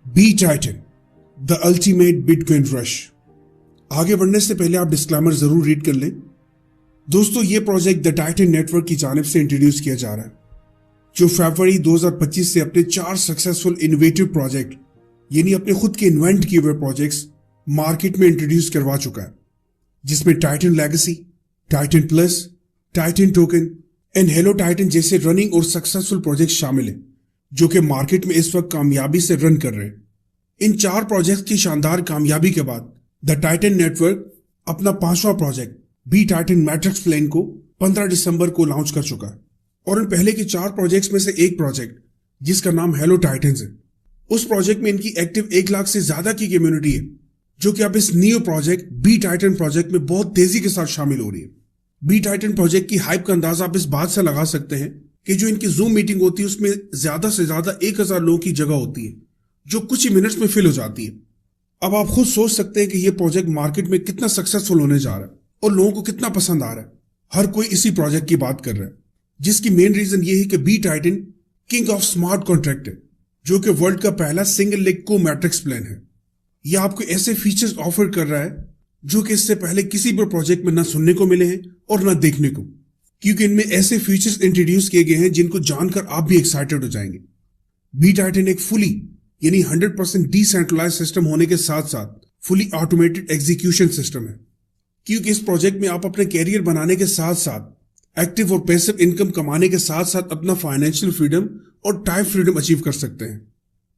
B Titan the ultimate bitcoin rush. आगे बढ़ने से पहले आप डिस्क्लेमर जरूर रीड कर लें। दोस्तों, ये प्रोजेक्ट द टाइटन नेटवर्क की जानिब से इंट्रोड्यूस किया जा रहा है, जो फरवरी 2025 से अपने 4 सक्सेसफुल इनोवेटिव प्रोजेक्ट यानी अपने खुद के इन्वेंट किए हुए प्रोजेक्ट्स मार्केट में इंट्रोड्यूस करवा चुका है, जिसमें Titan legacy, Titan plus, Titan token and hello Titan जैसे रनिंग और सक्सेसफुल प्रोजेक्ट शामिल हैं, जो कि मार्केट में इस वक्त कामयाबी से रन कर रहे हैं। इन 4 प्रोजेक्ट्स की शानदार कामयाबी के बाद द टाइटन नेटवर्क अपना 5वां project B Titan matrix plane को 15 दिसंबर को लॉन्च कर चुका है। और इन पहले के 4 प्रोजेक्ट्स में से एक प्रोजेक्ट जिसका नाम हेलो टाइटन्स है, उस प्रोजेक्ट में इनकी एक्टिव 1 लाख से ज्यादा की कम्युनिटी है, जो कि अब इस new project B Titan project में बहुत तेजी के साथ शामिल हो रही है। बी टाइटन प्रोजेक्ट की हाइप का अंदाजा आप इस बात से लगा सकते हैं कि जो इनकी जूम मीटिंग होती है उसमें ज्यादा से ज्यादा 1000 लोगों की जगह होती है, जो कुछ ही मिनट्स में फिल हो जाती है। अब आप खुद सोच सकते हैं कि यह प्रोजेक्ट मार्केट में कितना सक्सेसफुल होने जा रहा है और लोगों को कितना पसंद आ रहा है। हर कोई इसी प्रोजेक्ट की बात कर रहा है, जिसकी मेन रीजन ये है कि B Titan king of smart contract है, जो कि वर्ल्ड का पहला सिंगल लेग को मैट्रिक्स प्लान है। यह आपको ऐसे फीचर्स ऑफर कर रहा है जो कि इससे पहले किसी भी प्रोजेक्ट में ना सुनने को मिले हैं और ना देखने को, क्योंकि इनमें ऐसे फीचर्स इंट्रोड्यूस किए गए हैं जिनको जानकर आप भी एक्साइटेड हो जाएंगे। बी टाइटन एक फुली यानी 100% डिसेंट्रलाइज सिस्टम होने के साथ साथ फुली ऑटोमेटेड एग्जीक्यूशन सिस्टम है, क्योंकि इस प्रोजेक्ट में आप अपने कैरियर बनाने के साथ साथ एक्टिव और पैसिव इनकम कमाने के साथ साथ अपना फाइनेंशियल फ्रीडम और टाइम फ्रीडम अचीव कर सकते हैं।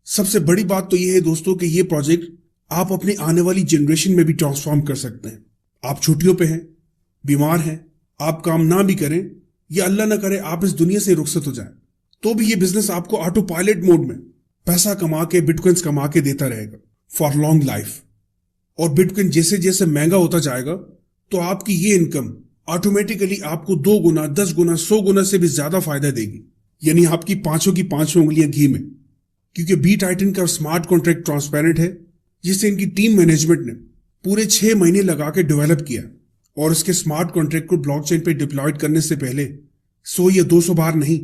सबसे बड़ी बात तो यह है दोस्तों कि यह प्रोजेक्ट आप अपनी आने वाली जनरेशन में भी ट्रांसफॉर्म कर सकते हैं। आप छुट्टियों पे हैं, बीमार हैं, आप काम ना भी करें या अल्लाह ना करे आप इस दुनिया से रुखसत हो जाएं, तो भी ये बिजनेस आपको ऑटो पायलट मोड में पैसा कमा के बिटकॉइंस कमा के देता रहेगा फॉर लॉन्ग लाइफ। और बिटकॉइन जैसे जैसे महंगा होता जाएगा तो आपकी ये इनकम ऑटोमेटिकली आपको 2 गुना, 10 गुना, 100 गुना से भी ज्यादा फायदा देगी, यानी आपकी 5 की 5 उंगलियां घी में। क्योंकि बी टाइटन का स्मार्ट कॉन्ट्रैक्ट ट्रांसपेरेंट है, जिसे इनकी टीम मैनेजमेंट ने पूरे 6 महीने लगा के डेवलप किया, और इसके स्मार्ट कॉन्ट्रैक्ट को ब्लॉकचेन पे डिप्लॉयड करने से पहले 100 या 200 बार नहीं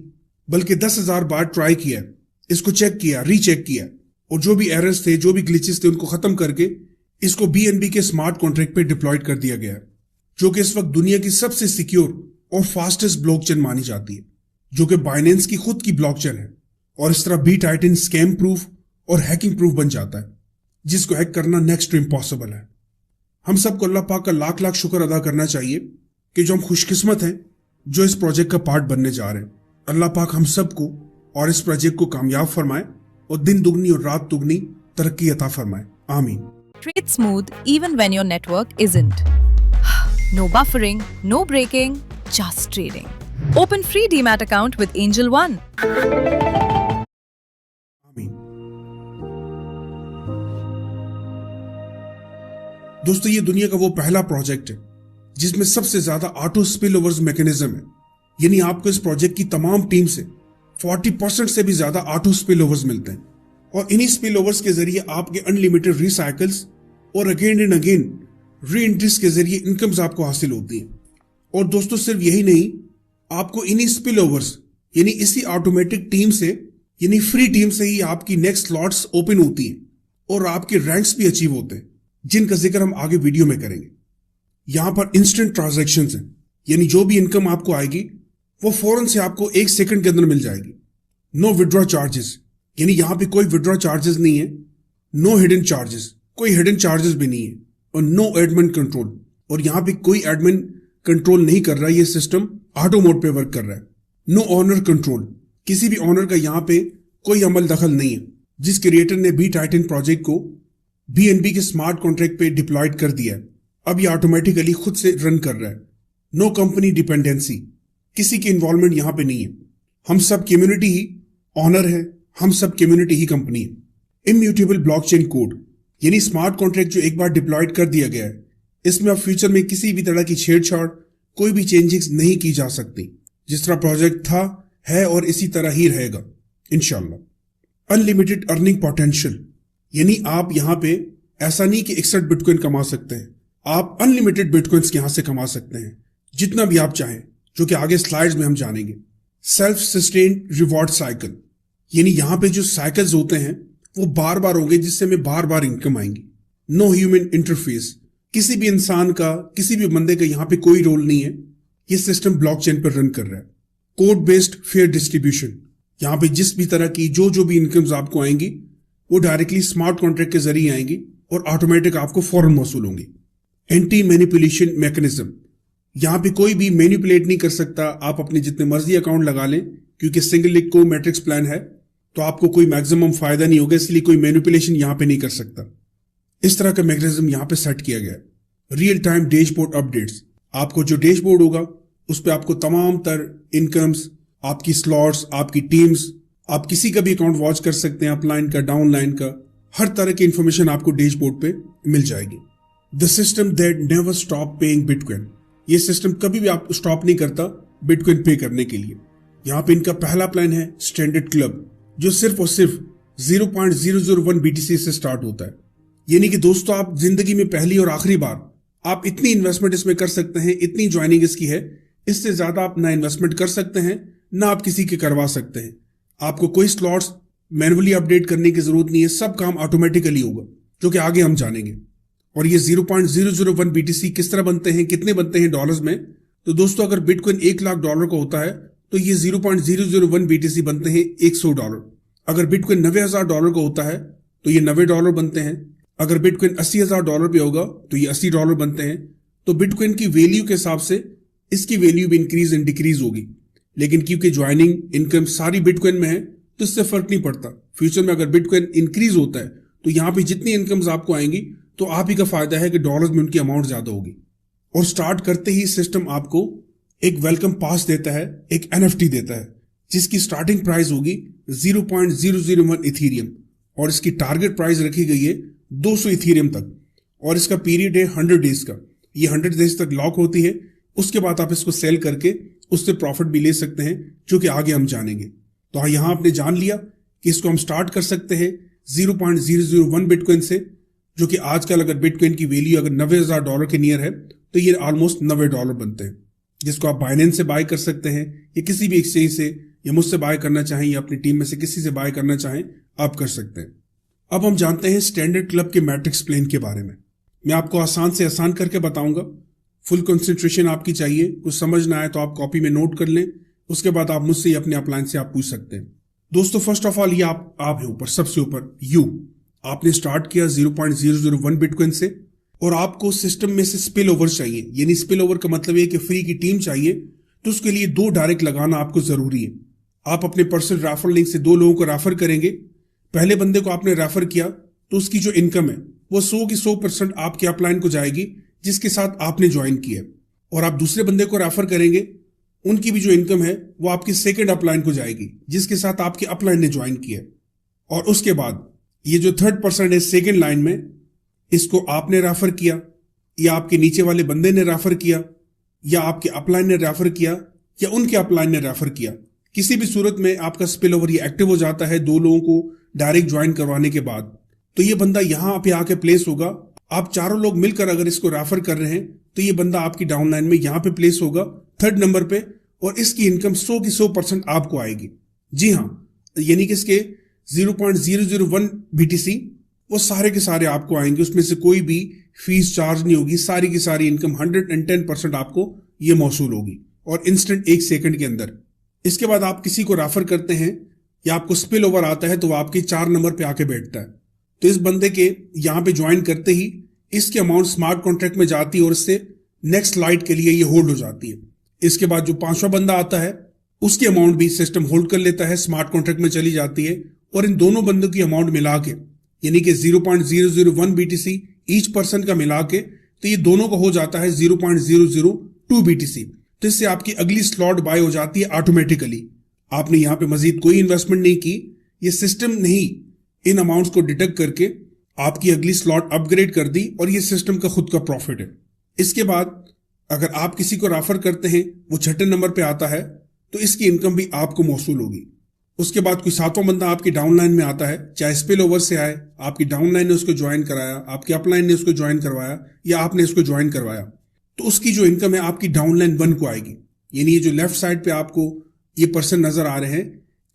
बल्कि 10,000 बार ट्राई किया, इसको चेक किया, रीचेक किया, और जो भी एरर्स थे, जो भी ग्लिचेस थे, उनको खत्म करके इसको बीएनबी के स्मार्ट कॉन्ट्रैक्ट पे डिप्लॉयड कर दिया गया, जो कि इस वक्त दुनिया की सबसे सिक्योर और फास्टेस्ट ब्लॉकचेन मानी जाती है, जो कि बाइनेंस की खुद की ब्लॉकचेन है। और इस तरह बी टाइटन स्कैम प्रूफ और हैकिंग प्रूफ बन जाता है, जिसको हैक करना नेक्स्ट टू इम्पॉसिबल है। हम सबको अल्लाह पाक का लाख लाख शुक्र अदा करना चाहिए कि जो हम खुशकिस्मत हैं जो इस प्रोजेक्ट का पार्ट बनने जा रहे हैं। अल्लाह पाक हम सबको और इस प्रोजेक्ट को कामयाब फरमाए और दिन दुगनी और रात दुगनी तरक्की अता फरमाए। आमीन। Trade smooth even when your network isn't. No buffering, no breaking, just trading. Open free Demat account with Angel One. आमीन। दोस्तों, ये दुनिया का वो पहला प्रोजेक्ट है जिसमें सबसे ज्यादा ऑटो स्पिल ओवर्स मैकेनिज्म है, यानी आपको इस प्रोजेक्ट की तमाम टीम से 40% से भी ज्यादा ऑटो स्पिल ओवर्स मिलते हैं, और इन्हीं स्पिल ओवर्स के जरिए आपके अनलिमिटेड रिसाइकल्स और अगेन एंड अगेन री एंट्रीज के जरिए इनकम्स आपको हासिल होती हैं। और दोस्तों, सिर्फ यही नहीं, आपको इन्हीं स्पिल ओवर्स यानी इसी ऑटोमेटिक टीम से यानी फ्री टीम से ही आपकी नेक्स्ट स्लॉट्स ओपन होती हैं और आपके रैंक्स भी अचीव होते हैं, जिनका जिक्र हम आगे वीडियो में करेंगे। यहां पर इंस्टेंट ट्रांजैक्शंस हैं, यानी जो भी इनकम आपको आएगी वो फौरन से आपको 1 सेकंड के अंदर मिल जाएगी। नो विड्रॉ चार्जेस, यानी यहां पे कोई विड्रॉ चार्जेस नहीं है। नो हिडन चार्जेस, कोई हिडन चार्जेस भी नहीं है। और नो एडमिन कंट्रोल, और यहां पे कोई एडमिन कंट्रोल नहीं कर रहा है, ये सिस्टम ऑटो मोड पे वर्क कर रहा है। नो ऑनर कंट्रोल, किसी भी ऑनर का यहां पे कोई अमल दखल नहीं है। जिस क्रिएटर ने बी टाइटन प्रोजेक्ट को बीएनबी के स्मार्ट कॉन्ट्रैक्ट पे डिप्लॉयड कर दिया है, अब ये ऑटोमेटिकली खुद से रन कर रहा है। नो कंपनी डिपेंडेंसी, किसी की इन्वॉल्वमेंट यहां पे नहीं है। हम सब कम्युनिटी ही ऑनर है, हम सब कम्युनिटी ही कंपनी है। इम्यूटेबल ब्लॉकचेन कोड, यानी स्मार्ट कॉन्ट्रैक्ट जो एक बार डिप्लॉयड कर दिया गया है, इसमें अब फ्यूचर में किसी भी तरह की छेड़छाड़, कोई भी चेंजेस नहीं की जा सकती। जिस तरह प्रोजेक्ट था, है और इसी तरह ही रहेगा इंशाल्लाह। अनलिमिटेड अर्निंग पोटेंशियल, यानी आप यहां पे ऐसा नहीं कि 61 बिटकॉइन कमा सकते हैं, आप अनलिमिटेड बिटकॉइंस यहां से कमा सकते हैं, जितना भी आप चाहें, जो कि आगे स्लाइड्स में हम जानेंगे। सेल्फ सस्टेन्ड रिवॉर्ड साइकिल, यानी यहां पे जो साइकिल्स होते हैं वो बार बार होंगे जिससे हमें बार बार इनकम आएंगी। नो ह्यूमन इंटरफेस, किसी भी इंसान का, किसी भी बंदे का यहाँ पे कोई रोल नहीं है। ये सिस्टम ब्लॉकचेन पर रन कर रहा है। कोड बेस्ड फेयर डिस्ट्रीब्यूशन, यहाँ पे जिस भी तरह की जो भी इनकम्स आपको आएंगी वो डायरेक्टली स्मार्ट कॉन्ट्रैक्ट के जरिए आएंगी और ऑटोमेटिक आपको फौरन मौसूल होंगी। एंटी मैनिपुलेशन मैकेनिज्म, यहाँ पे कोई भी मैनिपुलेट नहीं कर सकता। आप अपने जितने मर्जी अकाउंट लगा लें, क्योंकि सिंगल लिक को मैट्रिक्स प्लान है तो आपको कोई मैक्सिमम फायदा नहीं होगा, इसलिए कोई मैनिपुलेशन यहाँ पे नहीं कर सकता। इस तरह का मैकेनिज्म यहाँ पे सेट किया गया है। रियल टाइम डैशबोर्ड अपडेट्स, आपको जो डैशबोर्ड होगा उस पर आपको तमाम तर इनकम्स, आपकी स्लॉट्स, आपकी टीम्स, आप किसी का भी अकाउंट वॉच कर सकते हैं, अपलाइन का, डाउनलाइन का, हर तरह की इंफॉर्मेशन आपको डैशबोर्ड पे मिल जाएगी। The system that never stop paying bitcoin, ये सिस्टम कभी भी आप स्टॉप नहीं करता बिटकॉइन पे करने के लिए। यहाँ पे इनका पहला प्लान है स्टैंडर्ड क्लब, जो सिर्फ और सिर्फ 0.001 BTC से स्टार्ट होता है। यानी कि दोस्तों, आप जिंदगी में पहली और आखिरी बार आप इतनी इन्वेस्टमेंट इसमें कर सकते हैं, इतनी ज्वाइनिंग इसकी है, इससे ज्यादा आप ना इन्वेस्टमेंट कर सकते हैं ना आप किसी के करवा सकते हैं। आपको कोई स्लॉट्स मैनुअली अपडेट करने की जरूरत नहीं है, सब काम ऑटोमेटिकली होगा, जो कि आगे हम जानेंगे। और ये 0.001 BTC किस तरह बनते हैं, कितने बनते हैं डॉलर्स में? तो दोस्तों, अगर बिटकॉइन $1 लाख का होता है तो ये 0.001 BTC बनते हैं $100। अगर बिटकॉइन $90,000 का होता है तो ये $90 बनते हैं। अगर बिटकॉइन $80,000 पे होगा तो ये $80 बनते हैं। तो बिटकॉइन की वैल्यू के हिसाब से इसकी वैल्यू भी इंक्रीज एंड डिक्रीज होगी, लेकिन क्योंकि ज्वाइनिंग इनकम सारी बिटकॉइन में है तो इससे फर्क नहीं पड़ता। फ्यूचर में अगर बिटकॉइन इंक्रीज होता है तो यहाँ पे जितनी इनकम्स आपको आएंगी तो आप ही का फायदा है कि डॉलर्स में उनकी अमाउंट ज्यादा होगी। और स्टार्ट करते ही सिस्टम आपको एक वेलकम पास देता है, एक NFT देता है, जिसकी स्टार्टिंग प्राइस होगी 0.001 इथीरियम और इसकी टारगेट प्राइस रखी गई है 200 इथीरियम तक। और इसका पीरियड है 100 डेज का। ये 100 डेज तक लॉक होती है, उसके बाद आप इसको सेल करके उससे प्रॉफिट भी ले सकते हैं, जो कि आगे हम जानेंगे। तो यहाँ आपने जान लिया कि इसको हम स्टार्ट कर सकते हैं 0.001 बिटकॉइन से, जो कि आजकल अगर बिटकॉइन की वैल्यू अगर $90,000 के नियर है तो ये ऑलमोस्ट $90 बनते हैं, जिसको आप बाइनेंस से बाय कर सकते हैं या किसी भी एक्सचेंज से, या मुझसे बाय करना चाहें या अपनी टीम में से किसी से बाय करना चाहें आप कर सकते हैं। अब हम जानते हैं स्टैंडर्ड क्लब के मैट्रिक्स प्लान के बारे में। मैं आपको आसान से आसान करके बताऊंगा। फुल कंसंट्रेशन आपकी चाहिए, कुछ समझ ना आए तो आप कॉपी में नोट कर लें, उसके बाद आप मुझसे अपने अपलाइन से आप पूछ सकते हैं। दोस्तों, फर्स्ट ऑफ ऑल ये आप है ऊपर, सबसे ऊपर यू आपने स्टार्ट किया 0.001 बिटकॉइन से, और आपको सिस्टम में से स्पिल ओवर चाहिए। यानी स्पिल ओवर का मतलब है कि फ्री की टीम चाहिए, तो उसके लिए 2 डायरेक्ट लगाना आपको जरूरी है। आप अपने पर्सनल रेफर लिंक से 2 लोगों को रेफर करेंगे। पहले बंदे को आपने रेफर किया तो उसकी जो इनकम है वो 100 की 100% आपके अपलाइन को जाएगी जिसके साथ आपने ज्वाइन किया, और आप दूसरे बंदे को रेफर करेंगे, उनकी भी जो इनकम है वो आपकी सेकंड अपलाइन को जाएगी जिसके साथ आपके अपलाइन ने ज्वाइन किया। और उसके बाद ये जो थर्ड पर्सन है सेकंड लाइन में, इसको आपने रेफर किया या आपके नीचे वाले बंदे ने रेफर किया या आपके अपलाइन ने रेफर किया या उनके अपलाइन ने रेफर किया, किसी भी सूरत में आपका स्पिल ओवर ये एक्टिव हो जाता है 2 लोगों को डायरेक्ट ज्वाइन करवाने के बाद। तो ये बंदा यहां पे आके प्लेस होगा। आप चारों लोग मिलकर अगर इसको रेफर कर रहे हैं तो ये बंदा आपकी डाउनलाइन में यहां पे प्लेस होगा 3rd नंबर पे, और इसकी इनकम 100 की 100% आपको आएगी। जी हाँ, यानी कि इसके 0.001 BTC वो सारे के सारे आपको आएंगे, उसमें से कोई भी फीस चार्ज नहीं होगी, सारी की सारी इनकम 110% आपको ये मौसूल होगी और इंस्टेंट 1 सेकंड के अंदर। इसके बाद आप किसी को रेफर करते हैं या आपको स्पिल ओवर आता है तो वो आपके 4 नंबर पे आके बैठता है। तो इस बंदे के यहाँ पे ज्वाइन करते ही इसकी अमाउंट स्मार्ट कॉन्ट्रैक्ट में जाती है और इससे नेक्स्ट लाइट के लिए ये होल्ड हो जाती है। इसके बाद जो 5वां बंदा आता है उसकी अमाउंट भी सिस्टम होल्ड कर लेता है, स्मार्ट कॉन्ट्रैक्ट में चली जाती है, और इन दोनों बंदों की अमाउंट मिला के यानी कि 0.001 BTC ईच पर्सन का मिला के, तो ये दोनों का हो जाता है 0.002 BTC। तो इससे आपकी अगली स्लॉट बाय हो जाती है ऑटोमेटिकली। आपने यहाँ पे मजीद कोई इन्वेस्टमेंट नहीं की, ये सिस्टम ने ही इन अमाउंट्स को डिटेक्ट करके आपकी अगली स्लॉट अपग्रेड कर दी और ये सिस्टम का खुद का प्रॉफिट है। इसके बाद अगर आप किसी को रेफर करते हैं, वो 6ठे नंबर पे आता है, तो इसकी इनकम भी आपको मौसूल होगी। उसके बाद कोई 7वां बंदा आपकी डाउनलाइन में आता है, चाहे स्पिल ओवर से आए, आपकी डाउनलाइन ने उसको ज्वाइन कराया, आपके अपलाइन ने उसको ज्वाइन करवाया या आपने इसको ज्वाइन करवाया, तो उसकी जो इनकम है आपकी डाउनलाइन 1 को आएगी। यानी ये जो लेफ्ट साइड पे आपको ये पर्सन नजर आ रहे हैं,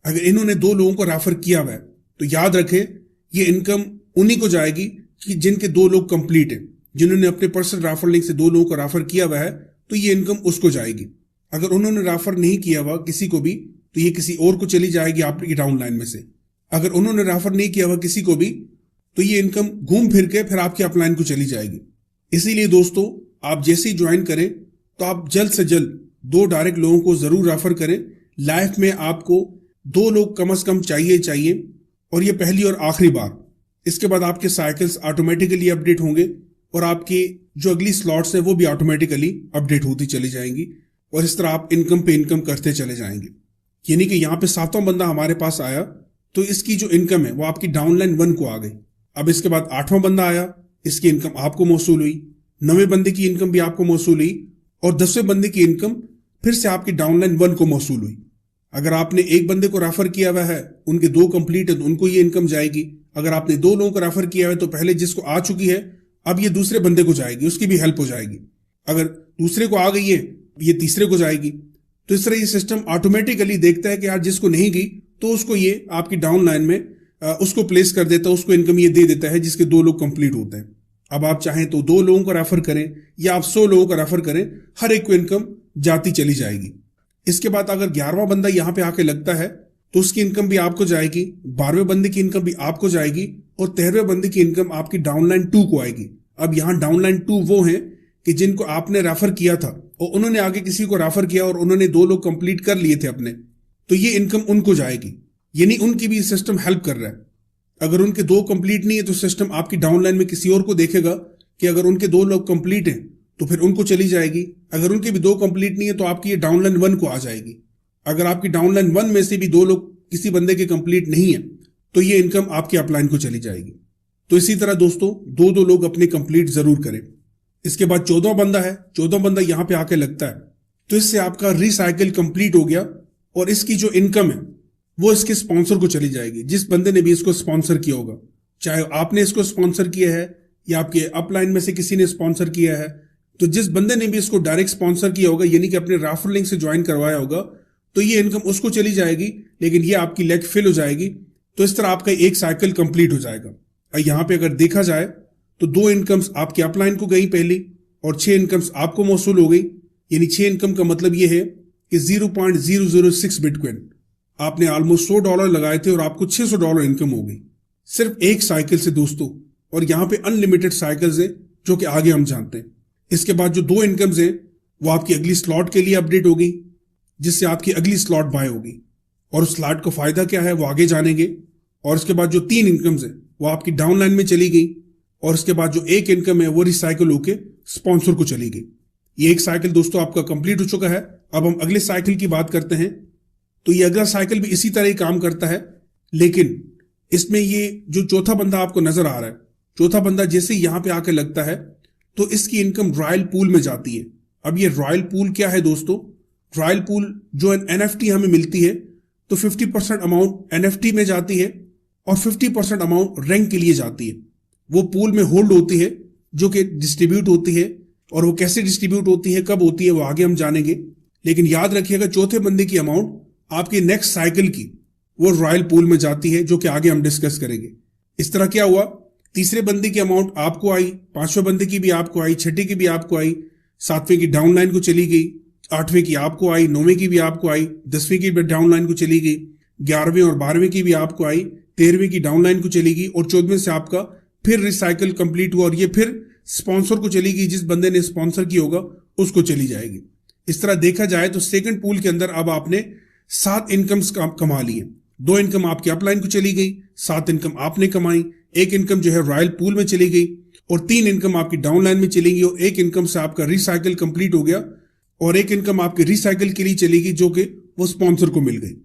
अगर इन्होंने 2 लोगों को रेफर किया हुआ है तो याद रखें ये इनकम उन्हीं को जाएगी कि जिनके 2 लोग कंप्लीट हैं, जिन्होंने अपने पर्सनल रेफर लिंक से 2 लोगों को रेफर किया हुआ है, तो ये इनकम उसको जाएगी। अगर उन्होंने रेफर नहीं किया हुआ किसी को भी, तो ये किसी और को चली जाएगी आपकी डाउनलाइन में से। अगर उन्होंने रेफर नहीं किया हुआ किसी को भी, तो ये इनकम घूम फिर के फिर आपकी अपलाइन को चली जाएगी। इसीलिए दोस्तों, आप जैसे ही ज्वाइन करें तो आप जल्द से जल्द 2 डायरेक्ट लोगों को जरूर रेफर करें। लाइफ में आपको 2 लोग कम से कम चाहिए, और ये पहली और आखिरी बार। इसके बाद आपके साइकिल्स ऑटोमेटिकली अपडेट होंगे और आपकी जो अगली स्लॉट्स हैं वो भी ऑटोमेटिकली अपडेट होती चली जाएंगी, और इस तरह आप इनकम पे इनकम करते चले जाएंगे। यानी कि यहाँ पे 7वां बंदा हमारे पास आया तो इसकी जो इनकम है वो आपकी डाउनलाइन 1 को आ गई। अब इसके बाद 8वां बंदा आया, इसकी इनकम आपको मौसूल हुई। 9वें बंदे की इनकम भी आपको मौसूल हुई, और 10वें बंदे की इनकम फिर से आपकी डाउनलाइन 1 को मौसूल हुई। अगर आपने एक बंदे को रेफर किया हुआ है, उनके 2 कंप्लीट है, तो उनको ये इनकम जाएगी। अगर आपने 2 लोगों को रेफर किया है तो पहले जिसको आ चुकी है, अब ये दूसरे बंदे को जाएगी, उसकी भी हेल्प हो जाएगी। अगर दूसरे को आ गई है, ये तीसरे को जाएगी। तो इस तरह ये सिस्टम ऑटोमेटिकली देखता है कि यार जिसको नहीं गई तो उसको ये आपकी डाउनलाइन में उसको प्लेस कर देता है, उसको इनकम ये दे देता है जिसके 2 लोग कंप्लीट होते हैं। अब आप चाहें तो 2 लोगों को रेफर करें या आप 100 लोगों को रेफर करें, हर एक को इनकम जाती चली जाएगी। इसके बाद अगर 11वां बंदा यहां पे आके लगता है तो उसकी इनकम भी आपको जाएगी, 12वें बंदे की इनकम भी आपको जाएगी, और 13वें बंदे की इनकम आपकी डाउनलाइन 2 को आएगी। अब यहां डाउनलाइन 2 वो है कि जिनको आपने रेफर किया था और उन्होंने आगे किसी को रेफर किया और उन्होंने 2 लोग कंप्लीट कर लिए थे अपने, तो ये इनकम उनको जाएगी। यानी उनकी भी सिस्टम हेल्प कर रहा है। अगर उनके 2 कंप्लीट नहीं है तो सिस्टम आपकी डाउनलाइन में किसी और को देखेगा कि अगर उनके 2 लोग कंप्लीट हैं तो फिर उनको चली जाएगी। अगर उनके भी 2 कंप्लीट नहीं है तो आपकी ये डाउनलाइन 1 को आ जाएगी। अगर आपकी डाउनलाइन 1 में से भी 2 लोग किसी बंदे के कंप्लीट नहीं है तो ये इनकम आपकी अपलाइन को चली जाएगी। तो इसी तरह दोस्तों 2-2 लोग अपने कंप्लीट जरूर करें। इसके बाद 14वां बंदा है, 14वां बंदा यहां पे आके लगता है तो इससे आपका रिसाइकिल कंप्लीट हो गया, और इसकी जो इनकम है वो इसके स्पॉन्सर को चली जाएगी। जिस बंदे ने भी इसको स्पॉन्सर किया होगा, चाहे आपने इसको स्पॉन्सर किया है या आपके अपलाइन में से किसी ने स्पॉन्सर किया है, तो जिस बंदे ने भी इसको डायरेक्ट स्पॉन्सर किया होगा, यानी कि अपने रेफर लिंक से ज्वाइन करवाया होगा, तो ये इनकम उसको चली जाएगी, लेकिन ये आपकी लेग फिल हो जाएगी। तो इस तरह आपका एक साइकिल कंप्लीट हो जाएगा। और यहां पे अगर देखा जाए तो 2 इनकम्स आपके अपलाइन को गई पहली, और 6 इनकम्स आपको मौसूल हो गई। यानी 6 इनकम का मतलब ये है कि 0.006 बिटकॉइन आपने ऑलमोस्ट $100 लगाए थे और आपको $600 इनकम हो गई सिर्फ एक साइकिल से दोस्तों। और यहां पे अनलिमिटेड साइकिल्स हैं जो कि आगे हम जानते हैं। इसके बाद जो 2 इनकम्स हैं वो आपकी अगली स्लॉट के लिए अपडेट होगी, जिससे आपकी अगली स्लॉट बाय होगी, और उस स्लॉट का फायदा क्या है वो आगे जानेंगे। और इसके बाद जो 3 इनकम्स है वो आपकी डाउनलाइन में चली गई, और इसके बाद जो 1 इनकम है वो रिसाइकिल होके स्पॉन्सर को चली गई। ये एक साइकिल दोस्तों आपका कंप्लीट हो चुका है। अब हम अगले साइकिल की बात करते हैं। तो ये अगला साइकिल भी इसी तरह ही काम करता है, लेकिन इसमें ये जो चौथा बंदा आपको नजर आ रहा है, चौथा बंदा जैसे यहां पे आके लगता है तो इसकी इनकम रॉयल पूल में जाती है। अब ये रॉयल पूल क्या है दोस्तों? रॉयल पूल जो NFT हमें मिलती है तो 50% अमाउंट NFT में जाती है और 50% अमाउंट रैंक के लिए जाती है। वो पूल में होल्ड होती है जो कि डिस्ट्रीब्यूट होती है, और वो कैसे डिस्ट्रीब्यूट होती है, कब होती है, वो आगे हम जानेंगे। लेकिन याद रखिएगा चौथे बंदे की अमाउंट आपकी नेक्स्ट साइकिल की वो रॉयल पूल में जाती है, जो कि आगे हम डिस्कस करेंगे। इस तरह क्या हुआ, तीसरे बंदे की अमाउंट आपको आई, 5वें बंदे की भी आपको आई, 6ठे की भी आपको आई, 7वें की डाउनलाइन को चली गई, 8वें की आपको आई, 9वें की भी आपको आई, 10वें की भी डाउनलाइन को चली गई, 11वें और 12वें की भी आपको आई, 13वें की डाउनलाइन को चली गई, और 14वें से आपका फिर रिसाइकिल कंप्लीट हुआ और ये फिर स्पॉन्सर को चली गई। जिस बंदे ने स्पॉन्सर किया होगा उसको चली जाएगी। इस तरह देखा जाए तो सेकंड पूल के अंदर अब आपने 7 इनकम्स कमा लिए। 2 इनकम आपकी अपलाइन को चली गई, 7 इनकम आपने कमाई, 1 इनकम जो है रॉयल पूल में चली गई, और 3 इनकम आपकी डाउनलाइन में चली गई, और 1 इनकम से आपका रिसाइकिल कंप्लीट हो गया, और 1 इनकम आपकी रिसाइकिल के लिए चली गई जो कि वो स्पॉन्सर को मिल गई।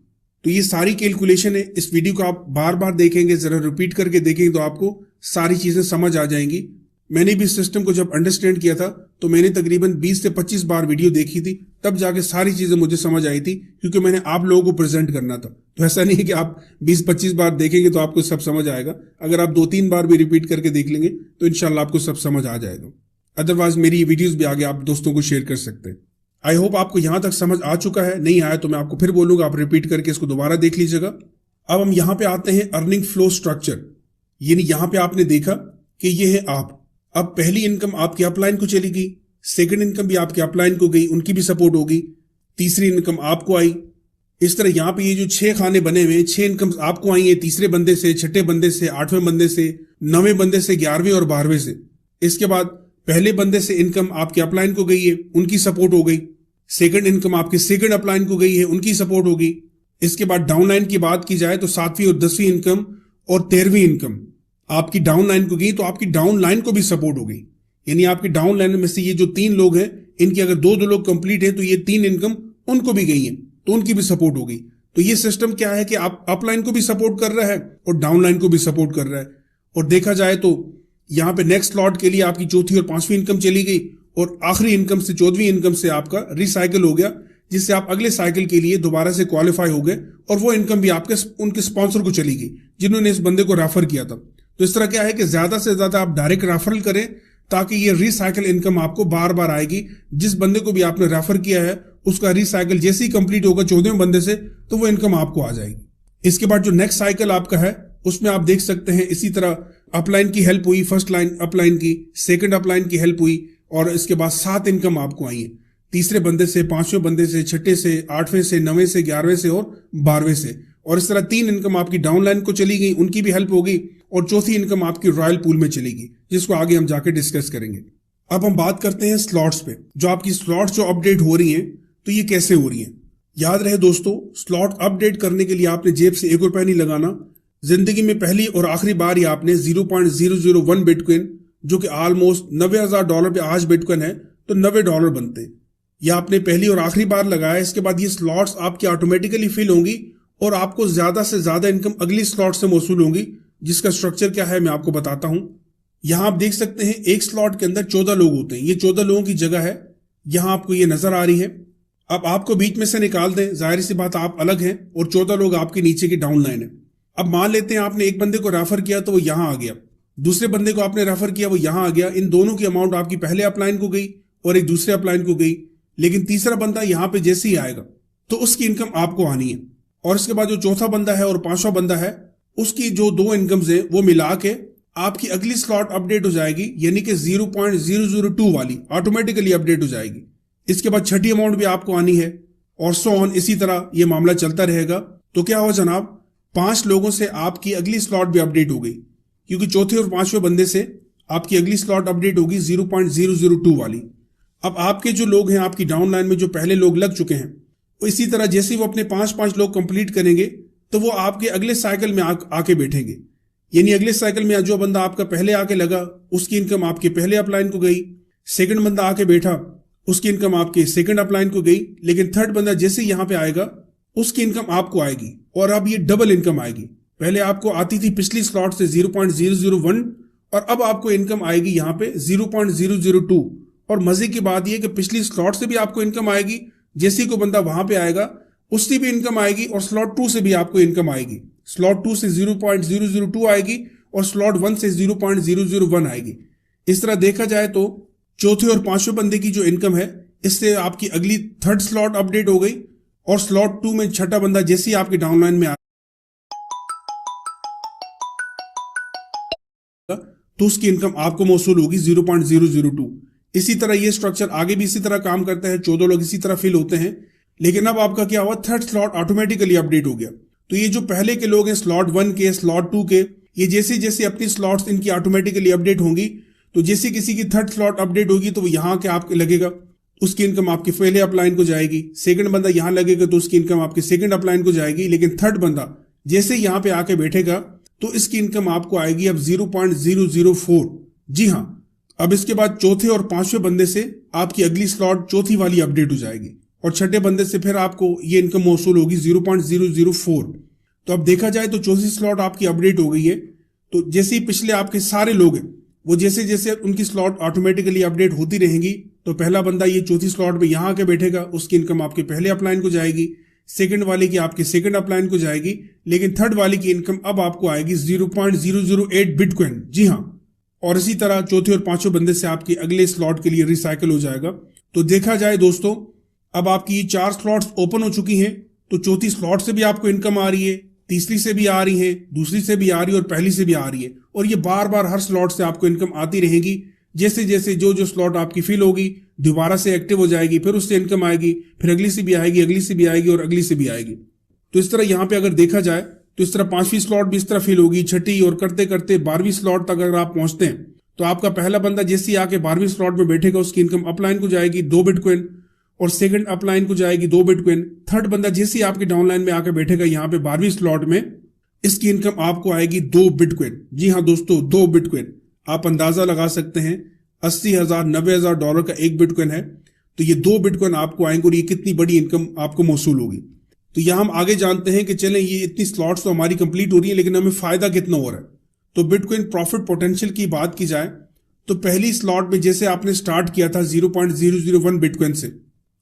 तो ये सारी कैलकुलेशन है। इस वीडियो को आप बार बार देखेंगे, जरा रिपीट करके देखेंगे तो आपको सारी चीजें समझ आ जाएंगी। मैंने भी इस सिस्टम को जब अंडरस्टैंड किया था तो मैंने तकरीबन 20 से 25 बार वीडियो देखी थी, तब जाके सारी चीजें मुझे समझ आई थी, क्योंकि मैंने आप लोगों को प्रेजेंट करना था। तो ऐसा नहीं है कि आप 20-25 बार देखेंगे तो आपको सब समझ आएगा। अगर आप 2-3 बार भी रिपीट करके देख लेंगे तो इंशाल्लाह आपको सब समझ आ जाएगा। अदरवाइज मेरी वीडियोज भी आगे आप दोस्तों को शेयर कर सकते हैं। आई होप आपको यहां तक समझ आ चुका है। नहीं आया तो मैं आपको फिर बोलूंगा, आप रिपीट करके इसको दोबारा देख लीजिएगा। अब हम यहां पे आते हैं अर्निंग फ्लो स्ट्रक्चर। यानी यहां पे आपने देखा कि ये है आप। अब पहली इनकम आपके अपलाइन को चली गई, सेकंड इनकम भी आपके अपलाइन को गई, उनकी भी सपोर्ट होगी, तीसरी इनकम आपको आई। इस तरह यहां पे ये जो 6 खाने बने हुए हैं, 6 इनकम आपको आई है तीसरे बंदे से, छठे बंदे से, 8वें बंदे से, 9वें बंदे से, 11वें और 12वें से। इसके बाद पहले बंदे से इनकम आपके अपलाइन को गई है, उनकी सपोर्ट हो गई। सेकंड इनकम आपके सेकंड अपलाइन को गई है, उनकी सपोर्ट होगी। इसके बाद डाउनलाइन की बात की जाए तो 7वीं और 10वीं इनकम और 13वीं इनकम आपकी डाउनलाइन को गई, तो आपकी डाउनलाइन को भी सपोर्ट हो गई। यानी आपकी डाउनलाइन में से ये जो 3 लोग हैं, इनकी अगर 2 लोग कंप्लीट है तो ये 3 इनकम उनको भी गई है, तो उनकी भी सपोर्ट हो गई। तो ये सिस्टम क्या है कि आप अपलाइन को भी सपोर्ट कर रहा है और डाउनलाइन को भी सपोर्ट कर रहा है। और देखा जाए तो यहां पे नेक्स्ट स्लॉट के लिए आपकी चौथी और 5वीं इनकम चली गई और आखिरी इनकम से 14वीं इनकम से आपका रिसाइकिल हो गया, जिससे आप अगले साइकिल के लिए दोबारा से क्वालिफाई हो गए और वो इनकम भी आपके उनके स्पॉन्सर को चली गई जिन्होंने इस बंदे को रेफर किया था। तो इस तरह क्या है कि ज्यादा से ज्यादा आप डायरेक्ट रेफरल करें ताकि ये रिसाइकिल इनकम आपको बार बार आएगी। जिस बंदे को भी आपने रेफर किया है उसका रिसाइकिल जैसे ही कंप्लीट होगा 14वें बंदे से, तो वो इनकम आपको आ जाएगी। इसके बाद जो नेक्स्ट साइकिल आपका है उसमें आप देख सकते हैं इसी तरह अपलाइन की हेल्प हुई, फर्स्ट लाइन अपलाइन की, सेकंड अपलाइन की हेल्प हुई और इसके बाद 7 इनकम आपको आई है तीसरे बंदे से, 5वें बंदे से, छठे से, 8वें से, 9वें से, 11वें से और 12वें से। और इस तरह 3 इनकम आपकी डाउनलाइन को चली गई, उनकी भी हेल्प होगी और चौथी इनकम आपकी रॉयल पूल में चलेगी, जिसको आगे हम जाके डिस्कस करेंगे। अब हम बात करते हैं स्लॉट्स पे। जो आपकी स्लॉट्स जो अपडेट हो रही हैं तो ये कैसे हो रही हैं। याद रहे दोस्तों, स्लॉट अपडेट करने के लिए आपने जेब से 1 रुपया नहीं लगाना। जिंदगी में पहली और आखिरी बार ही आपने 0.001 बिटकॉइन, जो कि ऑलमोस्ट $90,000 पे आज बिटकॉइन है, तो $90 बनते हैं। यह आपने पहली और आखिरी बार लगाया। इसके बाद ये स्लॉट्स आपकी ऑटोमेटिकली फिल होंगी और आपको ज्यादा से ज्यादा इनकम अगली स्लॉट से मौसूल होंगी, जिसका स्ट्रक्चर क्या है मैं आपको बताता हूं। यहां आप देख सकते हैं एक स्लॉट के अंदर 14 लोग होते हैं। ये 14 लोगों की जगह है, यहां आपको ये नजर आ रही है। अब आपको बीच में से निकाल दें, जाहिर सी बात आप अलग हैं और 14 लोग आपके नीचे की डाउन लाइन है। अब मान लेते हैं आपने एक बंदे को रेफर किया तो वो यहां आ गया, दूसरे बंदे को आपने रेफर किया वो यहां आ गया। इन दोनों की अमाउंट आपकी पहले अपलाइन को गई और एक दूसरे अपलाइन को गई, लेकिन तीसरा बंदा यहां पे जैसे ही आएगा तो उसकी इनकम आपको आनी है। और इसके बाद जो चौथा बंदा है और 5वां बंदा है, उसकी जो 2 इनकम्स है वो मिला के आपकी अगली स्लॉट अपडेट हो जाएगी, यानी कि 0.002 वाली ऑटोमेटिकली अपडेट हो जाएगी। इसके बाद छठी अमाउंट भी आपको आनी है और सो ऑन, इसी तरह ये मामला चलता रहेगा। तो क्या हुआ जनाब, 5 लोगों से आपकी अगली स्लॉट भी अपडेट हो गई, क्योंकि चौथे और 5वें बंदे से आपकी अगली स्लॉट अपडेट होगी 0.002 वाली। अब आपके जो लोग हैं आपकी डाउन लाइन में, जो पहले लोग लग चुके हैं, वो इसी तरह जैसे वो अपने 5-5 लोग कंप्लीट करेंगे तो वो आपके अगले साइकिल में आके बैठेंगे। यानी अगले साइकिल में जो बंदा आपका पहले आके लगा उसकी इनकम आपके पहले अपलाइन को गई, सेकंड बंदा आके बैठा उसकी इनकम आपके सेकंड अपलाइन को गई, लेकिन थर्ड बंदा जैसे यहां पे आएगा उसकी इनकम आपको आएगी और अब ये डबल इनकम आएगी। पहले आपको आती थी पिछली स्लॉट से 0.001 और अब आपको इनकम आएगी यहां पे 0.002। और मजे की बात यह कि पिछली स्लॉट से भी आपको इनकम आएगी, जैसे को बंदा वहां पे आएगा उससे भी इनकम आएगी और स्लॉट 2 से भी आपको इनकम आएगी। स्लॉट 2 से 0.002 आएगी और स्लॉट 1 से 0.001 आएगी। इस तरह देखा जाए तो चौथे और 5वें बंदे की जो इनकम है, इससे आपकी अगली थर्ड स्लॉट अपडेट हो गई और स्लॉट 2 में छठा बंदा जैसे ही आपके डाउनलाइन में आएगा तो उसकी इनकम आपको मौसूल होगी 0.002। इसी तरह ये स्ट्रक्चर आगे भी इसी तरह काम करता है, 14 लोग इसी तरह फिल होते हैं। लेकिन अब आपका क्या हुआ, थर्ड स्लॉट ऑटोमेटिकली अपडेट हो गया। तो ये जो पहले के लोग हैं स्लॉट 1 के, स्लॉट 2 के, ये जैसे जैसे अपनी स्लॉट्स इनकी ऑटोमेटिकली अपडेट होंगी, तो जैसे किसी की थर्ड स्लॉट अपडेट होगी तो वो यहाँ के आपके लगेगा, उसकी इनकम आपके पहले अपलाइन को जाएगी। सेकंड बंदा यहाँ लगेगा तो उसकी इनकम आपके सेकंड अपलाइन को जाएगी। लेकिन थर्ड बंदा जैसे यहाँ पे आके बैठेगा तो इसकी इनकम आपको आएगी अब 0.004। जी हाँ, अब इसके बाद चौथे और 5वें बंदे से आपकी अगली स्लॉट चौथी वाली अपडेट हो जाएगी और छठे बंदे से फिर आपको ये इनकम मौसूल होगी 0.004। तो अब देखा जाए तो चौथी स्लॉट आपकी अपडेट हो गई है। तो जैसे ही पिछले आपके सारे लोग हैं वो जैसे जैसे उनकी स्लॉट ऑटोमेटिकली अपडेट होती रहेंगी, तो पहला बंदा ये चौथी स्लॉट पे यहाँ आके बैठेगा, उसकी इनकम आपके पहले अपलाइन को जाएगी, सेकंड वाले की आपके सेकंड अपलाइन को जाएगी, लेकिन थर्ड वाले की इनकम अब आपको आएगी 0.008 बिटकॉइन। जी हाँ, और इसी तरह चौथे और 5वें बंदे से आपके अगले स्लॉट के लिए रिसाइकिल हो जाएगा। तो देखा जाए दोस्तों, अब आपकी ये 4 स्लॉट्स ओपन हो चुकी हैं, तो चौथी स्लॉट से भी आपको इनकम आ रही है, तीसरी से भी आ रही है, दूसरी से भी आ रही है और पहली से भी आ रही है, और ये बार बार हर स्लॉट से आपको इनकम आती रहेगी। जैसे जैसे जो जो स्लॉट आपकी फिल होगी दोबारा से एक्टिव हो जाएगी, फिर उससे इनकम आएगी, फिर अगली से भी आएगी, अगली से भी आएगी और अगली से भी आएगी। तो इस तरह यहाँ पे अगर देखा जाए तो इस तरह 5वीं स्लॉट भी इस तरह फिल होगी, छठी, और करते करते 12वीं स्लॉट तक अगर आप पहुंचते हैं तो आपका पहला बंदा जैसे ही आके 12वीं स्लॉट में बैठेगा उसकी इनकम अपलाइन को जाएगी 2 बिटकॉइन, और सेकंड अपलाइन को जाएगी 2 बिटकॉइन। थर्ड बंदा जैसे ही आपके डाउनलाइन में आकर बैठेगा यहाँ पे 12वीं स्लॉट में, इसकी इनकम आपको आएगी 2 बिटकॉइन। जी हाँ दोस्तों, 2 बिटकॉइन। आप अंदाजा लगा सकते हैं 80,000 90,000 डॉलर का एक बिटकॉइन है, तो ये 2 बिटकॉइन आपको आएंगे और ये कितनी बड़ी इनकम आपको मौसूल होगी। तो यहां हम आगे जानते हैं कि चलें ये इतनी स्लॉट्स तो हमारी कंप्लीट हो रही है, लेकिन हमें फायदा कितना हो रहा है। तो बिटकॉइन प्रॉफिट पोटेंशियल की बात की जाए तो पहली स्लॉट में जैसे आपने स्टार्ट किया था 0.001 बिटकॉइन से,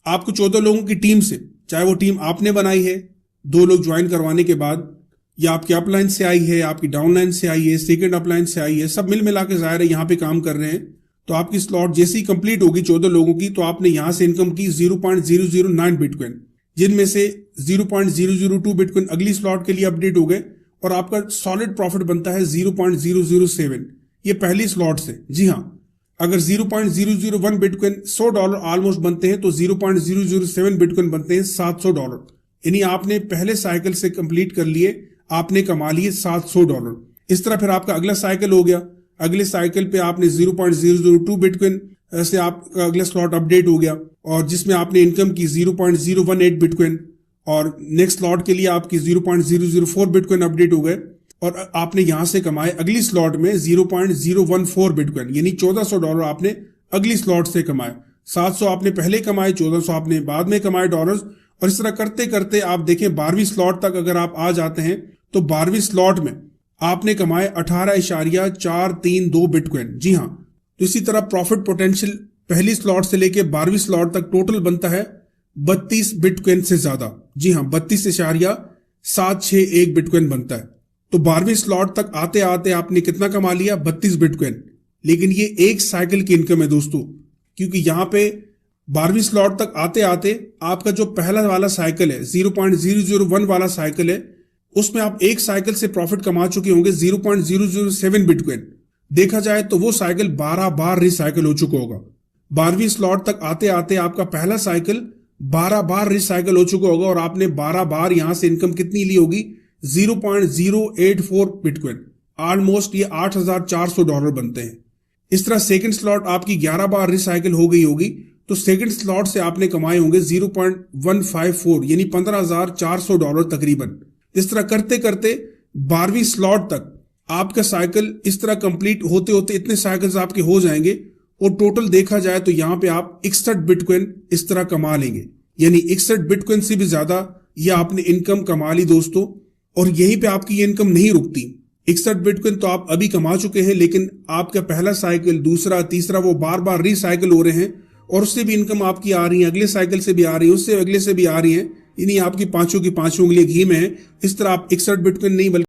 आपको 14 लोगों की टीम से, चाहे वो टीम आपने बनाई है 2 लोग ज्वाइन करवाने के बाद, या आपकी अपलाइन से आई है, आपकी डाउनलाइन से आई है, सेकंड अपलाइन से आई है, सब मिल मिला के जाहिर है यहाँ पे काम कर रहे हैं। तो आपकी स्लॉट जैसी कंप्लीट होगी 14 लोगों की, तो आपने यहां से इनकम की 0.009 बिटकॉइन, जिनमें से 0.002 बिटकॉइन अगली स्लॉट के लिए अपडेट हो गए, और आपका सॉलिड प्रॉफिट बनता है 0.007, ये पहली स्लॉट से। जी हाँ, अगर 0.001 बिटकॉइन $100 ऑलमोस्ट बनते हैं, तो 0.007 बिटकॉइन बनते हैं $700। यानी आपने पहले साइकिल से कंप्लीट कर लिए, आपने कमा लिए $700। इस तरह फिर आपका अगला साइकिल हो गया, अगले साइकिल पे आपने 0.002 बिटकॉइन से आपका अगला स्लॉट अपडेट हो गया, और जिसमें आपने इनकम की 0.018 बिटकॉइन, और नेक्स्ट स्लॉट के लिए आपकी 0.004 बिटकॉइन अपडेट हो गए, और आपने यहां से कमाए अगली स्लॉट में 0.014 बिटकॉइन, यानी $1400 आपने अगली स्लॉट से कमाए। 700 आपने पहले कमाए, 1400 आपने बाद में कमाए डॉलर्स। और इस तरह करते करते आप देखें 12वीं स्लॉट तक अगर आप आ जाते हैं तो 12वीं स्लॉट में आपने कमाए 18.432 बिटकॉइन। जी हाँ, तो इसी तरह प्रॉफिट पोटेंशियल पहली स्लॉट से लेके 12वीं स्लॉट तक टोटल बनता है 32 बिटकॉइन से ज्यादा। जी हाँ, 32.761 बिटकॉइन बनता है। तो 12वीं स्लॉट तक आते आते आपने कितना कमा लिया? 32 बिटकॉइन। लेकिन ये एक साइकिल की इनकम है दोस्तों, क्योंकि यहां पे 12वीं स्लॉट तक आते आते आपका जो पहला वाला साइकिल है 0.001 वाला साइकिल है, उसमें आप एक साइकिल से प्रॉफिट कमा चुके होंगे 0.007 बिटकॉइन। देखा जाए तो वो साइकिल 12 बार रिसाइकिल हो चुका होगा। 12वीं स्लॉट तक आते आते आपका पहला साइकिल 12 बार रिसाइकिल हो चुका होगा, और आपने 12 बार यहां से इनकम कितनी ली होगी? 0.084 बिटकॉइन। ऑलमोस्ट ये $8,400 बनते हैं। इस तरह सेकंड स्लॉट आपकी 11 बार रिसाइकिल हो गई होगी, तो सेकंड स्लॉट से आपने कमाए होंगे 0.154 यानी $15,400 तकरीबन। इस तरह करते करते 12वीं स्लॉट तक आपका साइकिल इस तरह कंप्लीट होते होते इतने साइकिल्स आपके हो जाएंगे, और टोटल देखा जाए तो यहां पे आप 61 बिटकॉइन इस तरह कमा लेंगे। यानी 61 बिटकॉइन से भी ज्यादा ये आपने इनकम कमा ली दोस्तों। और यहीं पे आपकी ये इनकम नहीं रुकती। 61 बिटकॉइन तो आप अभी कमा चुके हैं, लेकिन आपका पहला साइकिल, दूसरा, तीसरा वो बार बार रिसाइकिल हो रहे हैं, और उससे भी इनकम आपकी आ रही है, अगले साइकिल से भी आ रही है, उससे अगले से भी आ रही है। यानी आपकी पांचों की पांचों उंगलियां घी में है। इस तरह आप 61 बिटकॉइन नहीं बल्कि